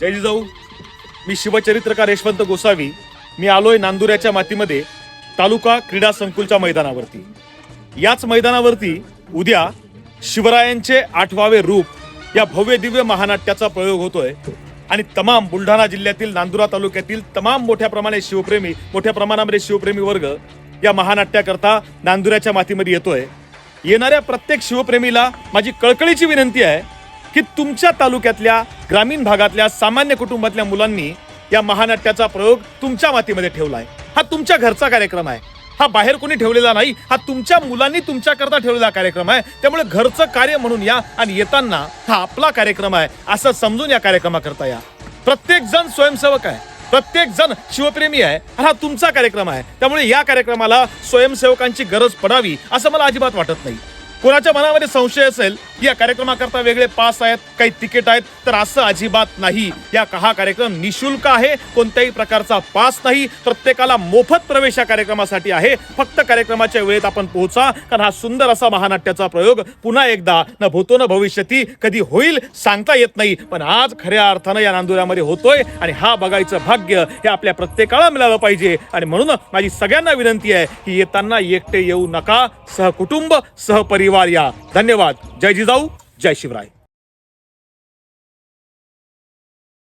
जय जिजाऊ. मी शिवचरित्रकार यशवंत गोसावी. मी आलोय नांदुऱ्याच्या मातीमध्ये तालुका क्रीडा संकुलच्या मैदानावरती. याच मैदानावरती उद्या शिवरायांचे 8वावे रूप या भव्य दिव्य महानाट्याचा प्रयोग होतोय आणि तमाम बुलढाणा जिल्ह्यातील नांदुरा तालुक्यातील तमाम मोठ्या प्रमाणामध्ये शिवप्रेमी वर्ग या महानाट्याकरता नांदुऱ्याच्या मातीमध्ये येतोय. येणाऱ्या प्रत्येक शिवप्रेमीला माझी कळकळीची विनंती आहे की तुमच्या तालुक्यातल्या ग्रामीण भागातल्या सामान्य कुटुंबातल्या मुलांनी या महानाट्याचा प्रयोग तुमच्या मातीमध्ये ठेवलाय. हा तुमच्या घरचा कार्यक्रम आहे. हा बाहेर कोणी ठेवलेला नाही. हा तुमच्या मुलांनी तुमच्याकरता ठेवलेला कार्यक्रम आहे. त्यामुळे घरचं कार्य म्हणून या आणि येताना हा आपला कार्यक्रम आहे असं समजून या कार्यक्रमाकरता या. प्रत्येक जण स्वयंसेवक आहे. प्रत्येक जण शिवप्रेमी आहे. हा तुमचा कार्यक्रम आहे. त्यामुळे या कार्यक्रमाला स्वयंसेवकांची गरज पडावी असं मला अजिबात वाटत नाही. कोणाच्या मनामध्ये संशय असेल की या कार्यक्रमाकरता वेगळे पास आहेत, काही तिकीट आहेत, तर असं अजिबात नाही. हा कार्यक्रम निशुल्क आहे. कोणत्याही प्रकारचा पास नाही. प्रत्येकाला मोफत प्रवेश या कार्यक्रमासाठी आहे. फक्त कार्यक्रमाच्या वेळेत आपण पोहोचा, कारण हा सुंदर असा महानाट्याचा प्रयोग पुन्हा एकदा न भूतो न भविष्यती कधी होईल सांगता येत नाही, पण आज खऱ्या अर्थानं या नांदुऱ्यामध्ये होतोय आणि हा बघायचं भाग्य हे आपल्या प्रत्येकाला मिळालं पाहिजे. आणि म्हणून माझी सगळ्यांना विनंती आहे की येताना एकटे येऊ नका, सहकुटुंब सहपरिवार या. धन्यवाद. जय जिजाऊ, जय शिवराय.